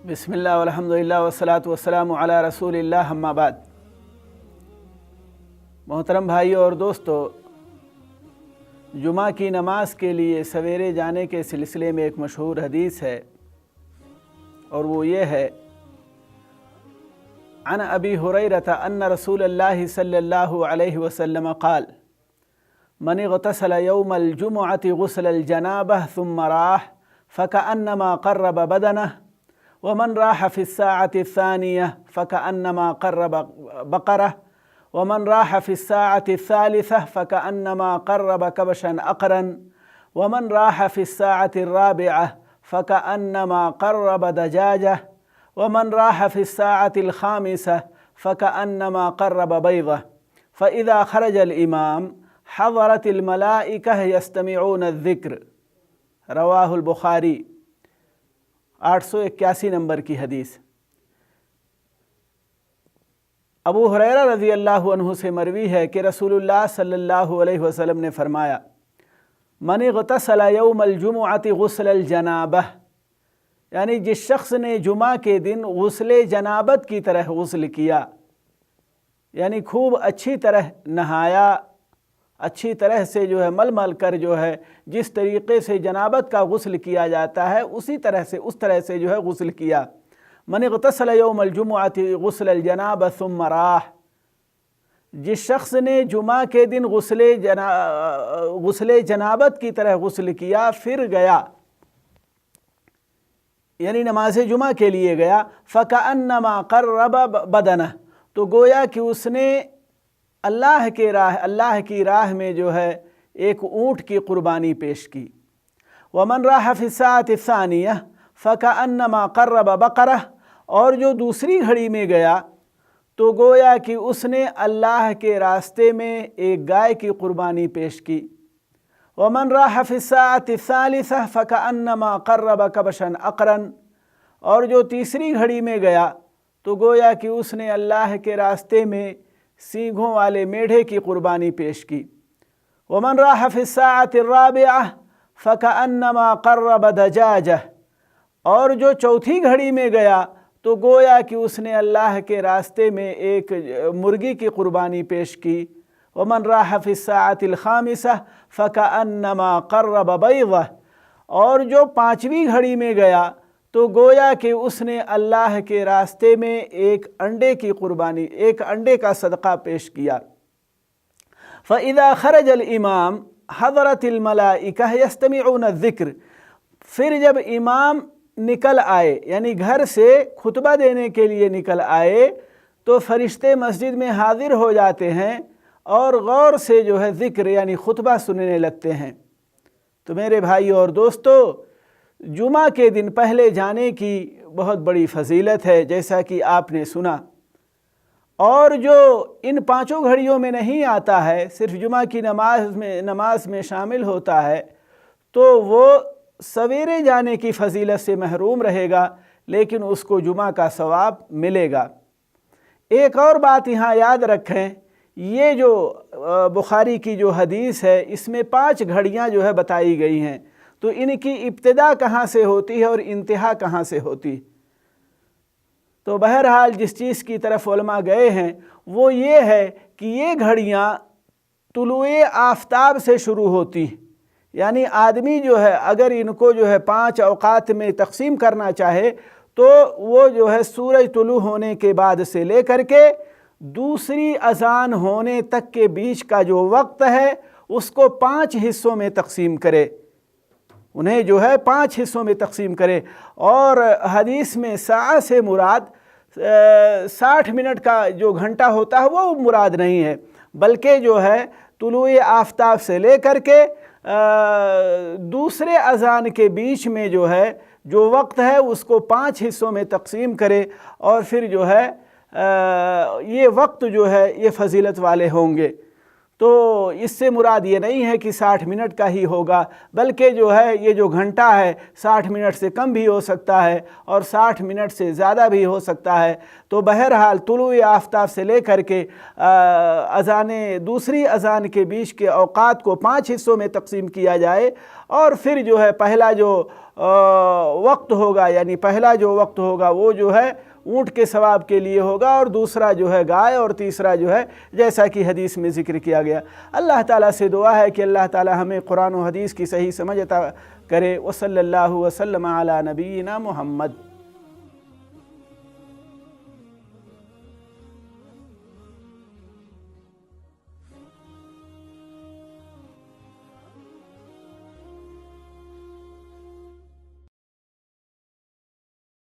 بسم اللہ والحمدللہ والصلاۃ والسلام علی رسول اللہ، اما بعد۔ محترم بھائیو اور دوستو، جمعہ کی نماز کے لیے سویرے جانے کے سلسلے میں ایک مشہور حدیث ہے، اور وہ یہ ہے: عن ابی ہریرہ ان رسول اللہ صلی اللہ علیہ وسلم قال: من اغتسل یوم الجمعة غسل الجنابہ ثم راح فکأنما قرب بدنہ، ومن راح في الساعة الثانية فكأنما قرب بقرة، ومن راح في الساعة الثالثة فكأنما قرب كبشا أقرا، ومن راح في الساعة الرابعة فكأنما قرب دجاجة، ومن راح في الساعة الخامسة فكأنما قرب بيضة، فإذا خرج الإمام حضرت الملائكة يستمعون الذكر۔ رواہ البخاری۔ 881 نمبر کی حدیث۔ ابو ہریرہ رضی اللہ عنہ سے مروی ہے کہ رسول اللہ صلی اللہ علیہ وسلم نے فرمایا: من اغتسل یوم الجمعة غسل الجنابہ، یعنی جس شخص نے جمعہ کے دن غسل جنابت کی طرح غسل کیا، یعنی خوب اچھی طرح نہایا، اچھی طرح سے مل مل کر جس طریقے سے جنابت کا غسل کیا جاتا ہے اس طرح سے غسل کیا۔ من اغتسل یوم الجمعة غسل الجنابہ ثم راح، جس شخص نے جمعہ کے دن غسل جنابت کی طرح غسل کیا پھر گیا، یعنی نماز جمعہ کے لیے گیا، فکأنما قرب بدنہ، تو گویا کہ اس نے اللہ کی راہ میں ایک اونٹ کی قربانی پیش کی۔ ومن راح فی الساعۃ الثانیہ فکأنما قرب بقرہ، اور جو دوسری گھڑی میں گیا تو گویا کہ اس نے اللہ کے راستے میں ایک گائے کی قربانی پیش کی۔ ومن راح فی الساعۃ الثالثہ فکأنما قرب کبشا اقرا، اور جو تیسری گھڑی میں گیا تو گویا کہ اس نے اللہ کے راستے میں سینگھوں والے میڑھے کی قربانی پیش کی۔ ومن راح فی الساعۃ الرابعہ فکأنما قرب دجاجہ، اور جو چوتھی گھڑی میں گیا تو گویا کہ اس نے اللہ کے راستے میں ایک مرغی کی قربانی پیش کی۔ ومن راح فی الساعۃ الخامسہ فکأنما قرب بیضہ، اور جو پانچویں گھڑی میں گیا تو گویا کہ اس نے اللہ کے راستے میں ایک انڈے کا صدقہ پیش کیا۔ فَإِذَا خَرَجَ الْإِمَامُ حَضَرَتِ الْمَلَائِكَةُ يَسْتَمِعُونَ الذِّكْرَ، پھر جب امام نکل آئے، یعنی گھر سے خطبہ دینے کے لیے نکل آئے، تو فرشتے مسجد میں حاضر ہو جاتے ہیں اور غور سے ذکر یعنی خطبہ سننے لگتے ہیں۔ تو میرے بھائی اور دوستو، جمعہ کے دن پہلے جانے کی بہت بڑی فضیلت ہے، جیسا کہ آپ نے سنا، اور جو ان پانچوں گھڑیوں میں نہیں آتا ہے، صرف جمعہ کی نماز میں شامل ہوتا ہے، تو وہ سویرے جانے کی فضیلت سے محروم رہے گا، لیکن اس کو جمعہ کا ثواب ملے گا۔ ایک اور بات یہاں یاد رکھیں، یہ جو بخاری کی جو حدیث ہے اس میں 5 گھڑیاں بتائی گئی ہیں، تو ان کی ابتدا کہاں سے ہوتی ہے اور انتہا کہاں سے ہوتی؟ تو بہرحال جس چیز کی طرف علماء گئے ہیں وہ یہ ہے کہ یہ گھڑیاں طلوع آفتاب سے شروع ہوتی ہیں، یعنی آدمی اگر ان کو 5 اوقات میں تقسیم کرنا چاہے تو وہ سورج طلوع ہونے کے بعد سے لے کر کے دوسری اذان ہونے تک کے بیچ کا جو وقت ہے اس کو 5 حصوں میں تقسیم کرے، انہیں 5 حصوں میں تقسیم کرے۔ اور حدیث میں ساعہ سے مراد 60 منٹ کا جو گھنٹہ ہوتا ہے وہ مراد نہیں ہے، بلکہ طلوع آفتاب سے لے کر کے دوسرے اذان کے بیچ میں جو وقت ہے اس کو 5 حصوں میں تقسیم کرے، اور پھر یہ وقت یہ فضیلت والے ہوں گے۔ تو اس سے مراد یہ نہیں ہے کہ 60 منٹ کا ہی ہوگا، بلکہ جو ہے یہ جو گھنٹہ ہے 60 منٹ سے کم بھی ہو سکتا ہے اور 60 منٹ سے زیادہ بھی ہو سکتا ہے۔ تو بہرحال طلوع آفتاب سے لے کر کے دوسری اذان کے بیچ کے اوقات کو 5 حصوں میں تقسیم کیا جائے، اور پھر جو ہے پہلا جو وقت ہوگا، یعنی پہلا جو وقت ہوگا وہ جو ہے اونٹ کے ثواب کے لیے ہوگا، اور دوسرا جو ہے گائے، اور تیسرا جو ہے جیسا کہ حدیث میں ذکر کیا گیا۔ اللہ تعالیٰ سے دعا ہے کہ اللہ تعالیٰ ہمیں قرآن و حدیث کی صحیح سمجھ عطا کرے۔ وصلی اللہ وسلم علی نبینا محمد۔